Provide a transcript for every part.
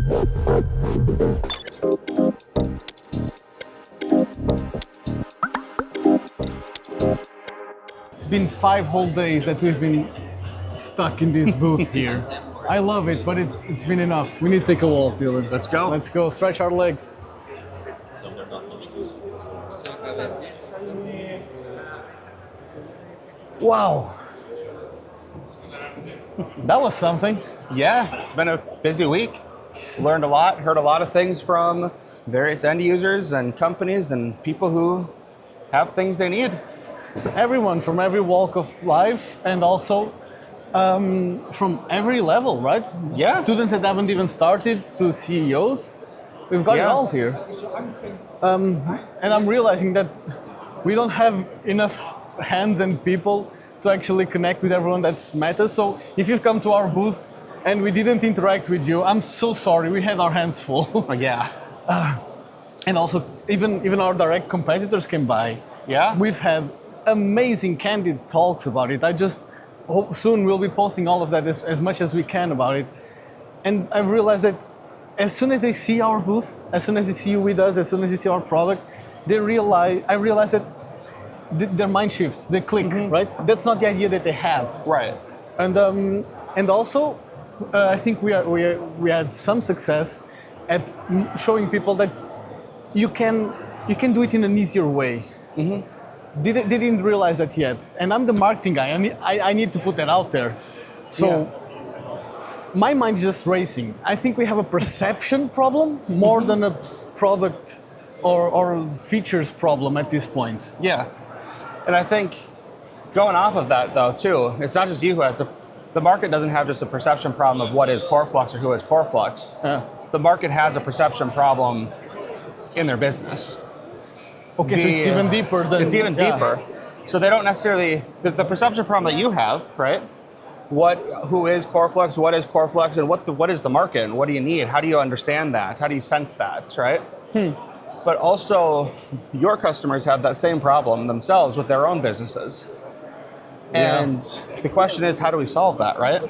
It's been 5 whole days that we've been stuck in this booth here. I love it, but it's been enough. We need to take a walk, Dylan. Let's go. Let's go. Stretch our legs. Wow. That was something. Yeah, it's been a busy week. Learned a lot, heard a lot of things from various end users and companies and people who have things they need. Everyone from every walk of life, and also from every level, right? Yeah. Students that haven't even started to CEOs. We've got it all here. And I'm realizing that we don't have enough hands and people to actually connect with everyone that's met us. So if you've come to our booth and we didn't interact with you, I'm so sorry. We had our hands full. Yeah. And also, even our direct competitors came by. Yeah. We've had amazing, candid talks about it. I just hope soon we'll be posting all of that as much as we can about it. And I've realized that as soon as they see our booth, as soon as they see you with us, as soon as they see our product, I realize that their mind shifts, they click, right? That's not the idea that they have. Right. And also, I think we had some success at showing people that you can do it in an easier way. They didn't realize that yet. And I'm the marketing guy. I need to put that out there. So my mind is just racing. I think we have a perception problem more than a product or features problem at this point. Yeah. And I think going off of that though too, it's not just you who has the market doesn't have just a perception problem of what is Coreflux or who is Coreflux. The market has a perception problem in their business. Okay, so it's even deeper than... It's even deeper. So they don't necessarily... The perception problem that you have, right? Who is Coreflux, what is Coreflux, and what is the market, and what do you need? How do you understand that? How do you sense that, right? But also, your customers have that same problem themselves with their own businesses. And the question is, how do we solve that, right?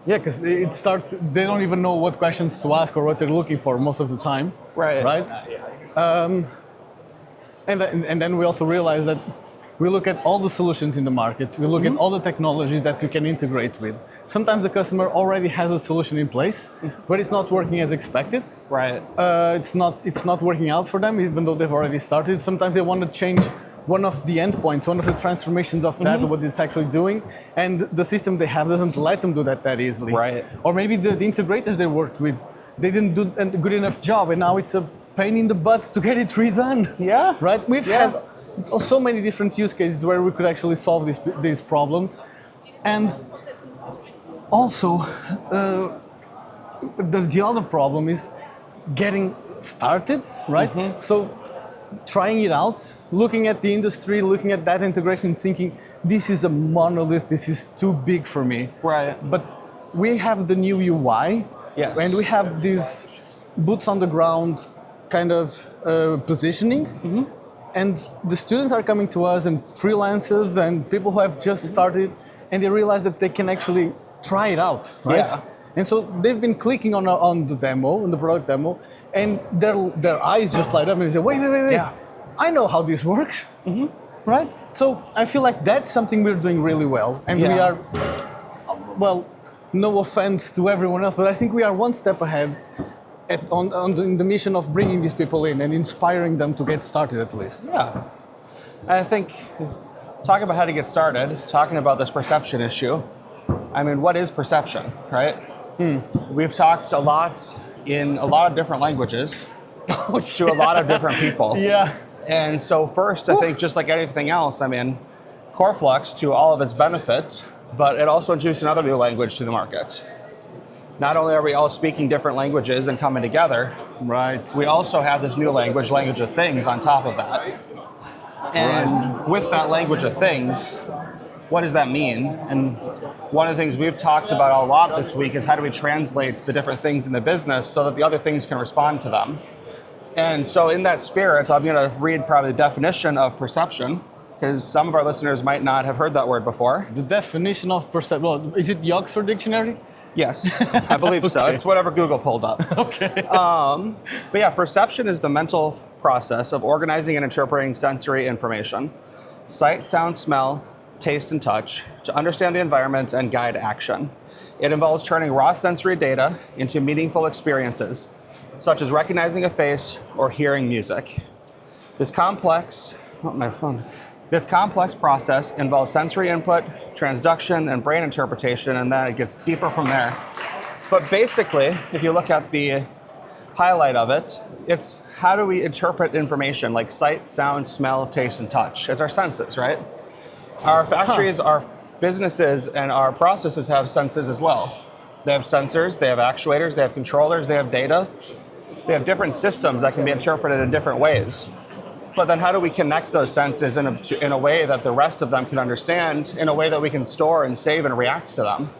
Yeah, because it starts... They don't even know what questions to ask or what they're looking for most of the time. Right? And then we also realize that we look at all the solutions in the market. We look at all the technologies that we can integrate with. Sometimes the customer already has a solution in place, but it's not working as expected. Right. It's not working out for them, even though they've already started. Sometimes they want to change one of the endpoints, one of the transformations of that, what it's actually doing, and the system they have doesn't let them do that easily. Right. Or maybe the integrators they worked with, they didn't do a good enough job, and now it's a pain in the butt to get it redone. Yeah. Right? We've had so many different use cases where we could actually solve these problems. And also, the other problem is getting started, right? So trying it out, looking at the industry, looking at that integration, thinking, this is a monolith, this is too big for me. Right. But we have the new UI, and we have these boots on the ground kind of positioning, and the students are coming to us, and freelancers and people who have just started, and they realize that they can actually try it out, right? Yeah. And so they've been clicking on the demo, on the product demo, and their eyes just light up and they say, wait, I know how this works, right? So I feel like that's something we're doing really well, and we are, well, no offense to everyone else, but I think we are one step ahead in the mission of bringing these people in and inspiring them to get started at least. Yeah. I think talking about how to get started, talking about this perception issue, I mean, what is perception, right? We've talked a lot in a lot of different languages to a lot of different people. And so first, I think just like anything else, I mean, Coreflux, to all of its benefit, but it also introduced another new language to the market. Not only are we all speaking different languages and coming together, we also have this new language of things on top of that. And with that language of things, what does that mean? And one of the things we've talked about a lot this week is how do we translate the different things in the business so that the other things can respond to them. And so in that spirit, I'm going to read probably the definition of perception, because some of our listeners might not have heard that word before. The definition of perception, well, is it the Oxford Dictionary? Yes, I believe so. It's whatever Google pulled up. Okay. But yeah, perception is the mental process of organizing and interpreting sensory information. Sight, sound, smell, taste, and touch to understand the environment and guide action. It involves turning raw sensory data into meaningful experiences, such as recognizing a face or hearing music. This complex process involves sensory input, transduction, and brain interpretation, and then it gets deeper from there. But basically, if you look at the highlight of it, it's how do we interpret information like sight, sound, smell, taste, and touch? It's our senses, right? Our factories, our businesses, and our processes have senses as well. They have sensors, they have actuators, they have controllers, they have data. They have different systems that can be interpreted in different ways. But then how do we connect those senses in a way that the rest of them can understand, in a way that we can store and save and react to them?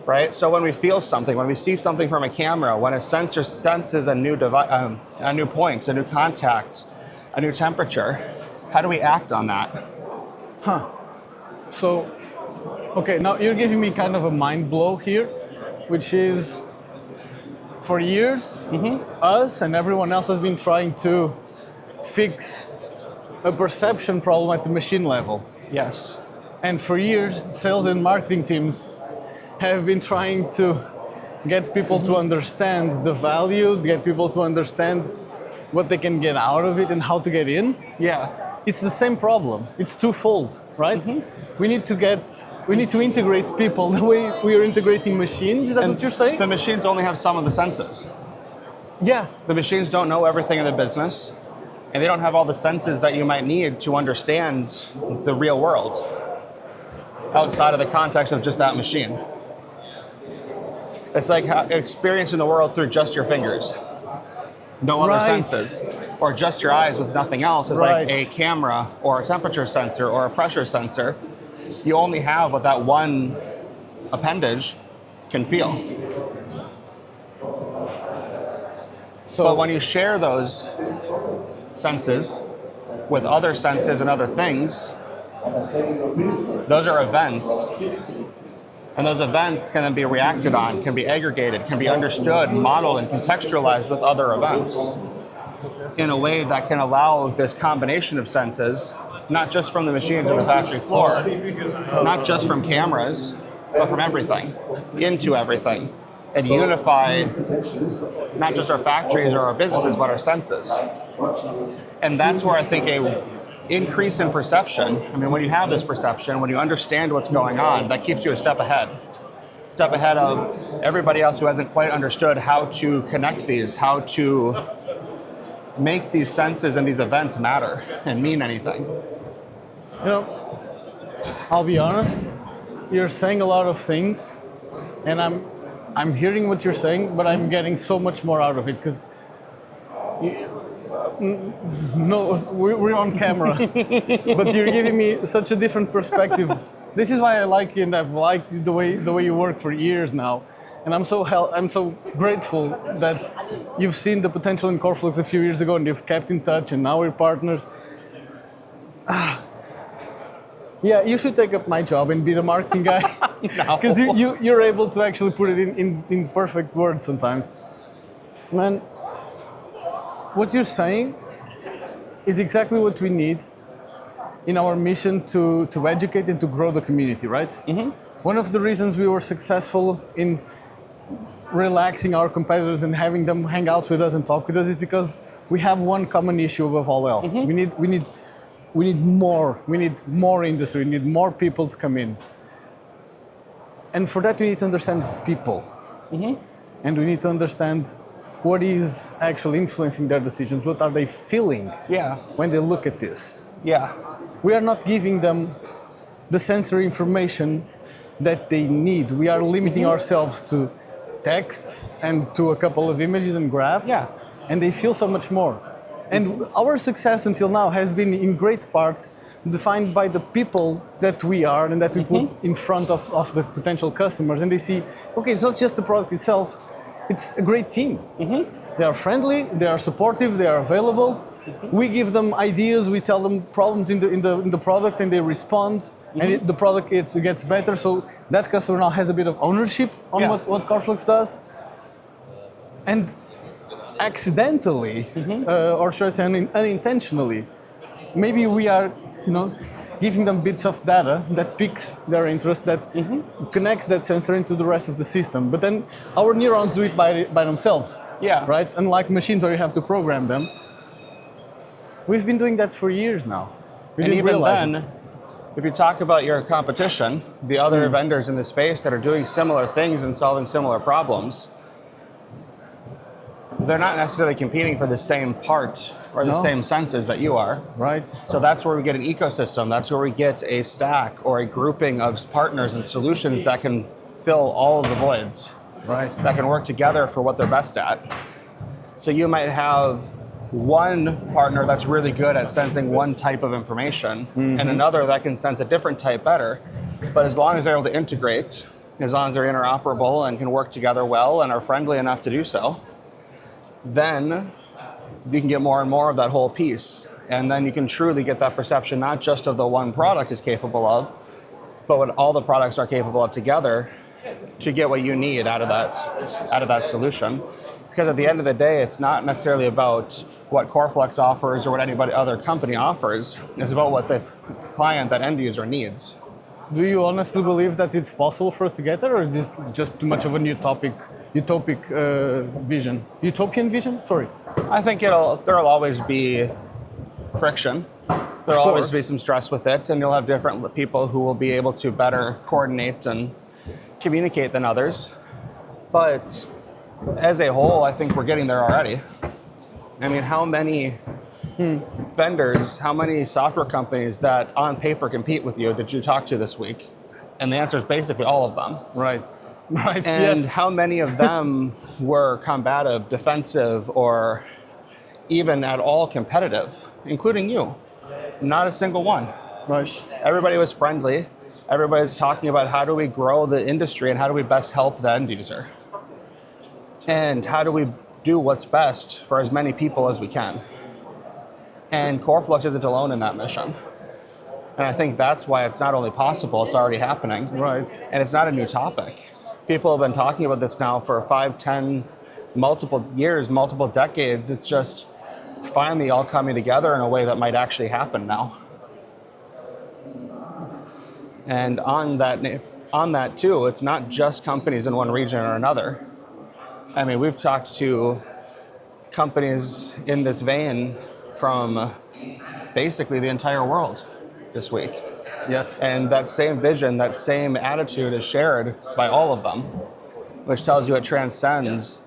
Right? So when we feel something, when we see something from a camera, when a sensor senses a new point, a new contact, a new temperature, how do we act on that? So, okay, now you're giving me kind of a mind blow here, which is for years, us and everyone else has been trying to fix a perception problem at the machine level. Yes. And for years, sales and marketing teams have been trying to get people to understand the value, get people to understand what they can get out of it and how to get in. Yeah. It's the same problem. It's twofold, right? We need to integrate people the way we are integrating machines. Is that what you're saying? The machines only have some of the senses. Yeah. The machines don't know everything in the business, and they don't have all the senses that you might need to understand the real world outside of the context of just that machine. It's like experiencing the world through just your fingers. No other senses. Or just your eyes with nothing else. It's like a camera or a temperature sensor or a pressure sensor. You only have what that one appendage can feel. But when you share those senses with other senses and other things, those are events. And those events can then be reacted on, can be aggregated, can be understood, modeled, and contextualized with other events in a way that can allow this combination of senses, not just from the machines on the factory floor, not just from cameras, but from everything, into everything, and unify not just our factories or our businesses, but our senses. And that's where I think a increase in perception, I mean, when you have this perception, when you understand what's going on, that keeps you a step ahead of everybody else who hasn't quite understood how to connect these, how to make these senses and these events matter and mean anything. You know, I'll be honest, you're saying a lot of things, and I'm hearing what you're saying, but I'm getting so much more out of it because no, we're on camera, but you're giving me such a different perspective. This is why I like you, and I've liked the way you work for years now, and I'm so grateful that you've seen the potential in Coreflux a few years ago, and you've kept in touch, and now we're partners. Yeah, you should take up my job and be the marketing guy, because you're able to actually put it in perfect words sometimes, man. What you're saying is exactly what we need in our mission to educate and to grow the community, right? One of the reasons we were successful in relaxing our competitors and having them hang out with us and talk with us is because we have one common issue above all else. We need more industry, we need more people to come in. And for that we need to understand people. And we need to understand what is actually influencing their decisions? What are they feeling when they look at this? We are not giving them the sensory information that they need. We are limiting ourselves to text and to a couple of images and graphs, and they feel so much more. And our success until now has been in great part defined by the people that we are and that we put in front of the potential customers. And they see, okay, it's not just the product itself, it's a great team. They are friendly, they are supportive, they are available, We give them ideas, we tell them problems in the product, and they respond, and the product gets better. So that customer now has a bit of ownership on what Coreflux does. And accidentally, or should I say unintentionally, maybe we are, giving them bits of data that piques their interest, that connects that sensor into the rest of the system. But then our neurons do it by themselves. Yeah. Right? Unlike machines where you have to program them. We've been doing that for years now. We and didn't even realize then, it. if you talk about your competition, the other vendors in the space that are doing similar things and solving similar problems, they're not necessarily competing for the same part or the same senses that you are. Right. So that's where we get an ecosystem. That's where we get a stack or a grouping of partners and solutions that can fill all of the voids. Right. That can work together for what they're best at. So you might have one partner that's really good at sensing one type of information and another that can sense a different type better. But as long as they're able to integrate, as long as they're interoperable and can work together well and are friendly enough to do so, then you can get more and more of that whole piece. And then you can truly get that perception, not just of the one product is capable of, but what all the products are capable of together to get what you need out of that solution. Because at the end of the day, it's not necessarily about what Coreflux offers or what anybody other company offers. It's about what the client, that end user needs. Do you honestly believe that it's possible for us to get there, or is this just too much of a utopian vision? Utopian vision? Sorry. I think there'll always be friction. There'll always be some stress with it, and you'll have different people who will be able to better coordinate and communicate than others. But as a whole, I think we're getting there already. I mean, how many vendors, how many software companies that on paper compete with you did you talk to this week? And the answer is basically all of them. Right. Right. And how many of them were combative, defensive, or even at all competitive, including you? Not a single one. Right. Everybody was friendly. Everybody's talking about how do we grow the industry and how do we best help the end user? And how do we do what's best for as many people as we can? And Coreflux isn't alone in that mission. And I think that's why it's not only possible, it's already happening. Right. And it's not a new topic. People have been talking about this now for 5, 10, multiple years, multiple decades. It's just finally all coming together in a way that might actually happen now. And on that too, it's not just companies in one region or another. I mean, we've talked to companies in this vein from basically the entire world this week. Yes. And that same vision, that same attitude is shared by all of them, which tells you it transcends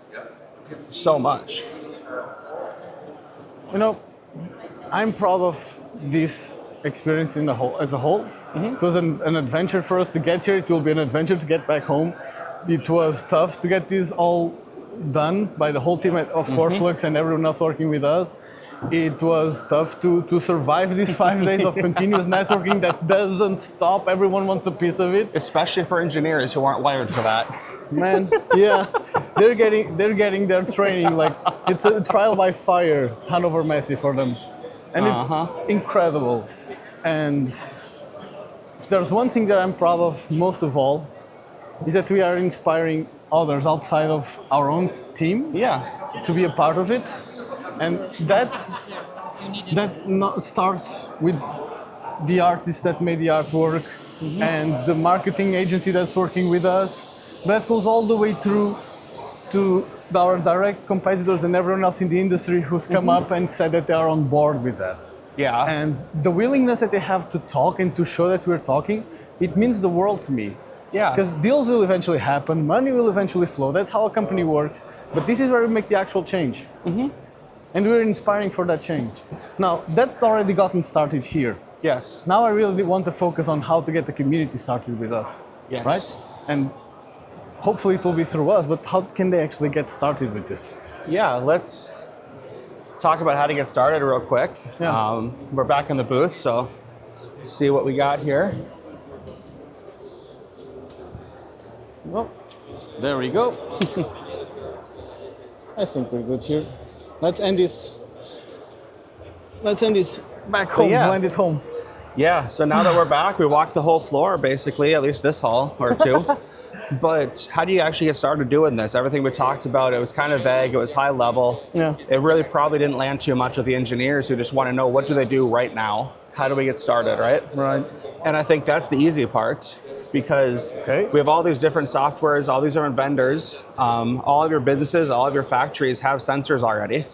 so much. I'm proud of this experience as a whole. It was an adventure for us to get here. It will be an adventure to get back home. It was tough to get this all done by the whole team of Coreflux and everyone else working with us. It was tough to survive these 5 days of continuous networking that doesn't stop. Everyone wants a piece of it. Especially for engineers who aren't wired for that. Man, yeah, they're getting their training. Like, it's a trial by fire, Hannover Messe for them, and it's incredible. And if there's one thing that I'm proud of most of all, is that we are inspiring others outside of our own team to be a part of it. And that starts with the artists that made the artwork and the marketing agency that's working with us. That goes all the way through to our direct competitors and everyone else in the industry who's come up and said that they are on board with that. Yeah. And the willingness that they have to talk and to show that we're talking, it means the world to me. Yeah. Because deals will eventually happen, money will eventually flow. That's how a company works. But this is where we make the actual change. And we're inspiring for that change. Now, that's already gotten started here. Yes. Now I really want to focus on how to get the community started with us. Yes. Right? And hopefully it will be through us, but how can they actually get started with this? Yeah, let's talk about how to get started real quick. Yeah. We're back in the booth, so see what we got here. Well, there we go. I think we're good here. Let's end this let's send this back home, blend it home. Yeah, so now that we're back, we walked the whole floor, basically, at least this hall or two. But how do you actually get started doing this? Everything we talked about, it was kind of vague, it was high level. Yeah. It really probably didn't land too much with the engineers who just want to know, what do they do right now? How do we get started, right? Right. And I think that's the easy part, because we have all these different softwares, all these different vendors. All of your businesses, all of your factories have sensors already.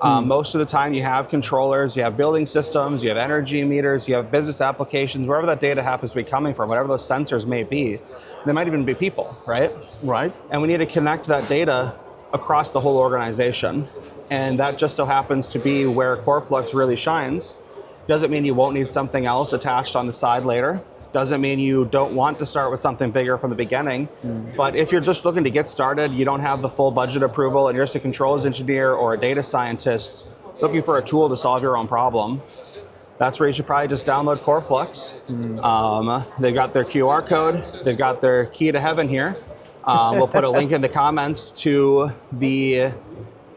Most of the time you have controllers, you have building systems, you have energy meters, you have business applications, wherever that data happens to be coming from, whatever those sensors may be. They might even be people, right? Right. And we need to connect that data across the whole organization. And that just so happens to be where Coreflux really shines. Doesn't mean you won't need something else attached on the side later. Doesn't mean you don't want to start with something bigger from the beginning. But if you're just looking to get started, you don't have the full budget approval, and you're just a controls engineer or a data scientist looking for a tool to solve your own problem, that's where you should probably just download Coreflux. They've got their QR code. They've got their key to heaven here. We'll put a link in the comments to the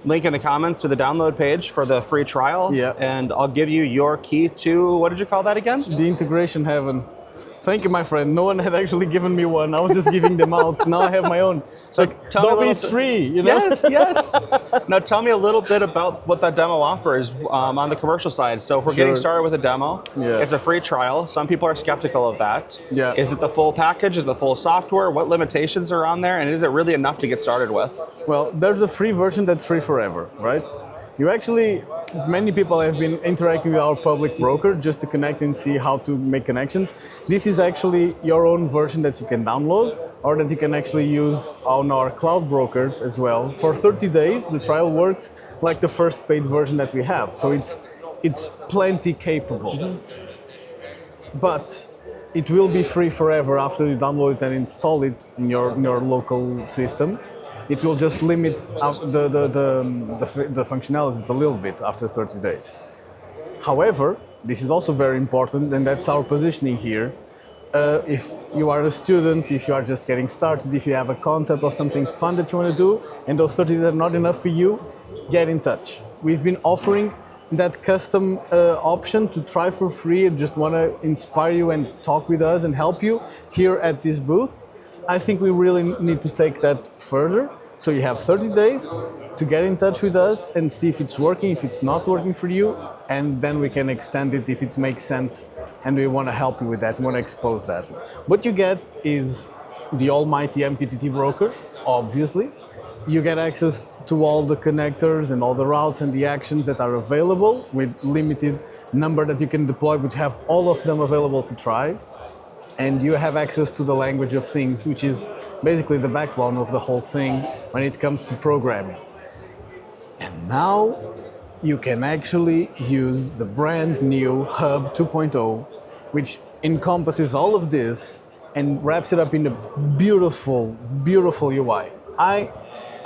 download page for the free trial. Yeah. And I'll give you your key to, what did you call that again? The integration heaven. Thank you, my friend. No one had actually given me one. I was just giving them out. Now I have my own. So Dobby is free, you know? Yes. Now tell me a little bit about what that demo offers on the commercial side. So if we're getting started with a demo, it's a free trial. Some people are skeptical of that. Yeah. Is it the full package? Is it the full software? What limitations are on there? And is it really enough to get started with? Well, there's a free version that's free forever, right? Many people have been interacting with our public broker just to connect and see how to make connections. This is actually your own version that you can download, or that you can actually use on our cloud brokers as well. For 30 days, the trial works like the first paid version that we have. So it's plenty capable. But it will be free forever after you download it and install it in your local system. It will just limit the functionalities a little bit after 30 days. However, this is also very important, and that's our positioning here. If you are a student, if you are just getting started, if you have a concept of something fun that you want to do, and those 30 days are not enough for you, get in touch. We've been offering that custom option to try for free and just want to inspire you and talk with us and help you here at this booth. I think we really need to take that further. So you have 30 days to get in touch with us and see if it's working, if it's not working for you, and then we can extend it if it makes sense, and we want to help you with that, we want to expose that. What you get is the almighty MQTT broker, obviously. You get access to all the connectors and all the routes and the actions that are available with limited number that you can deploy, but have all of them available to try. And you have access to the language of things, which is basically the backbone of the whole thing when it comes to programming. And now you can actually use the brand new Hub 2.0, which encompasses all of this and wraps it up in a beautiful, beautiful UI. I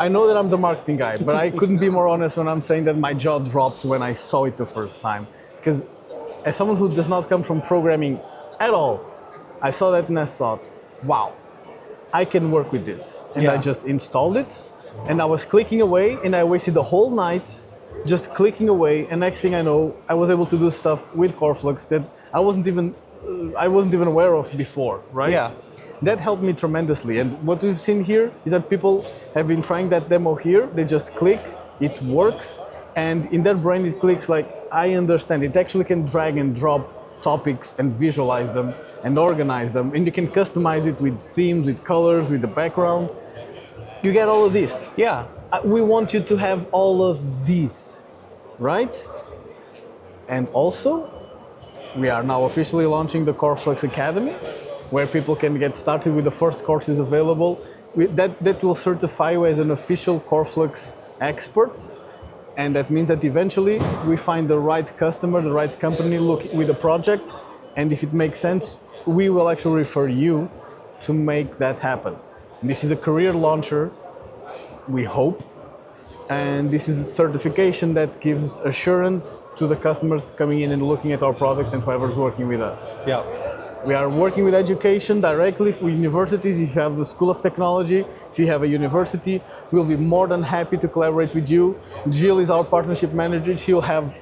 know that I'm the marketing guy, but I couldn't be more honest when I'm saying that my jaw dropped when I saw it the first time. Because as someone who does not come from programming at all, I saw that and I thought, wow, I can work with this. And I just installed it, and I was clicking away, and I wasted the whole night just clicking away, and next thing I know, I was able to do stuff with Coreflux that I wasn't even aware of before, right? Yeah. That helped me tremendously. And what we've seen here is that people have been trying that demo here. They just click, it works, and in their brain it clicks like, I understand. It actually can drag and drop topics and visualize them and organize them, and you can customize it with themes, with colors, with the background. You get all of this. Yeah. We want you to have all of these, right? And also, we are now officially launching the Coreflux Academy, where people can get started with the first courses available. That will certify you as an official Coreflux expert. And that means that eventually we find the right customer, the right company with a project. And if it makes sense, we will actually refer you to make that happen. And this is a career launcher, we hope. And this is a certification that gives assurance to the customers coming in and looking at our products and whoever's working with us. Yeah. We are working with education directly with universities. If you have the School of Technology, if you have a university, we'll be more than happy to collaborate with you. Jill is our partnership manager. He'll have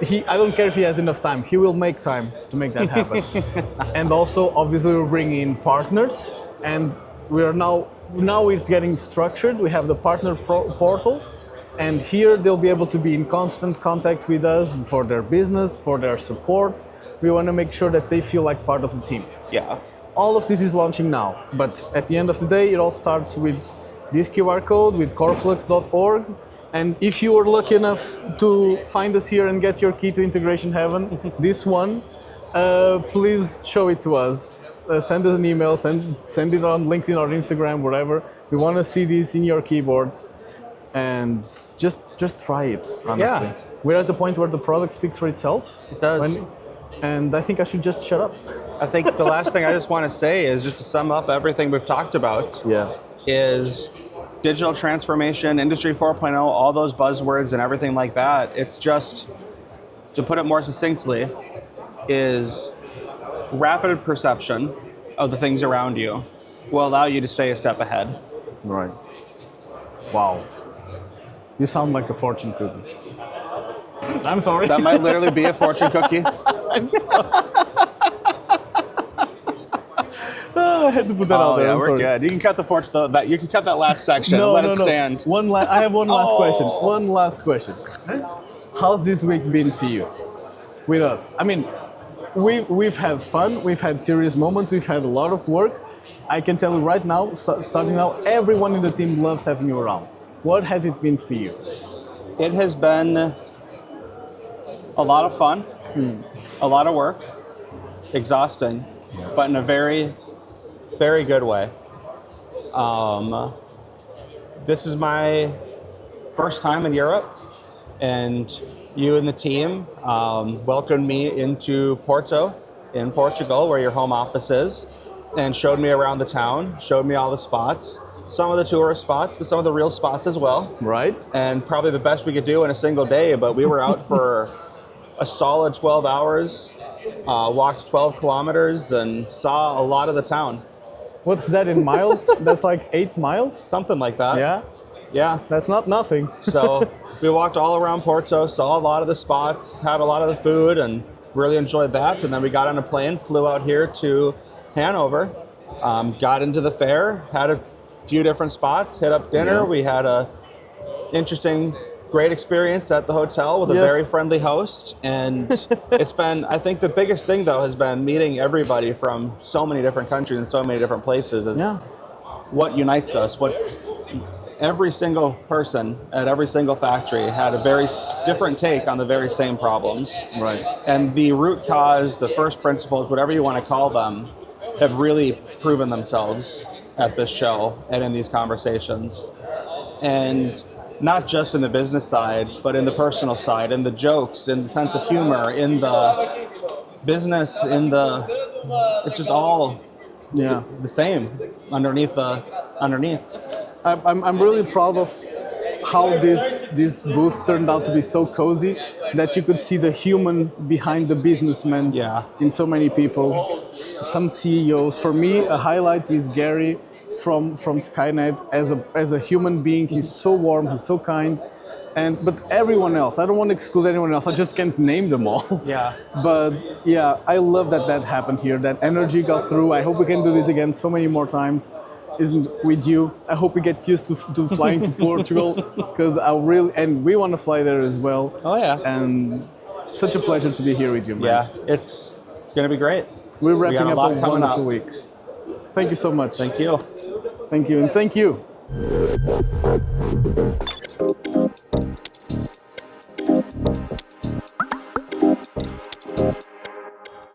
I don't care if he has enough time. He will make time to make that happen. And also, obviously, we're bringing in partners, and we are now it's getting structured. We have the partner portal, and here they'll be able to be in constant contact with us for their business, for their support. We want to make sure that they feel like part of the team. Yeah. All of this is launching now, but at the end of the day, it all starts with this QR code, with coreflux.org. And if you were lucky enough to find us here and get your key to integration heaven, this one, please show it to us. Send us an email, send it on LinkedIn or Instagram, whatever. We want to see this in your keyboards, and just try it, honestly. Yeah. We're at the point where the product speaks for itself. It does. And I think I should just shut up. I think the last thing I just want to say is just to sum up everything we've talked about. Yeah. Is digital transformation, Industry 4.0, all those buzzwords and everything like that. It's just, to put it more succinctly, is rapid perception of the things around you will allow you to stay a step ahead. Right. Wow. You sound like a fortune cookie. I'm sorry. That might literally be a fortune cookie. I'm sorry. I had to put that out there. Yeah, I'm we're sorry. good. You can cut you can cut that last section. Let it stand. I have one last question. One last question. How's this week been for you? With us? I mean, we've had fun. We've had serious moments. We've had a lot of work. I can tell you right now, starting now, everyone in the team loves having you around. What has it been for you? It has been a lot of fun, a lot of work, exhausting, but in a very, very good way. This is my first time in Europe, and you and the team welcomed me into Porto in Portugal, where your home office is, and showed me around the town, showed me all the spots, some of the tourist spots, but some of the real spots as well. Right. And probably the best we could do in a single day, but we were out for a solid 12 hours, walked 12 kilometers, and saw a lot of the town. What's that in miles? That's like 8 miles? Something like that. Yeah? Yeah. That's not nothing. So we walked all around Porto, saw a lot of the spots, had a lot of the food, and really enjoyed that. And then we got on a plane, flew out here to Hanover, got into the fair, had a few different spots, hit up dinner. Yeah. We had a interesting, great experience at the hotel with a very friendly host. And it's been, I think the biggest thing though has been meeting everybody from so many different countries and so many different places is what unites us. Every single person at every single factory had a very different take on the very same problems. Right. And the root cause, the first principles, whatever you want to call them, have really proven themselves at this show and in these conversations. And not just in the business side, but in the personal side, in the jokes, in the sense of humor, in the business, it's just all the same underneath. I'm really proud of how this booth turned out to be so cozy that you could see the human behind the businessman in so many people, some CEOs. For me, a highlight is Gary from Skynet as a human being. He's so warm, he's so kind. But everyone else, I don't want to exclude anyone else, I just can't name them all. Yeah. But yeah, I love that happened here, that energy got through. I hope we can do this again so many more times with you. I hope we get used to flying to Portugal, because and we want to fly there as well. Oh yeah. And such a pleasure to be here with you, man. Yeah, it's going to be great. We're wrapping up a wonderful week. Thank you so much. Thank you. Thank you, and thank you.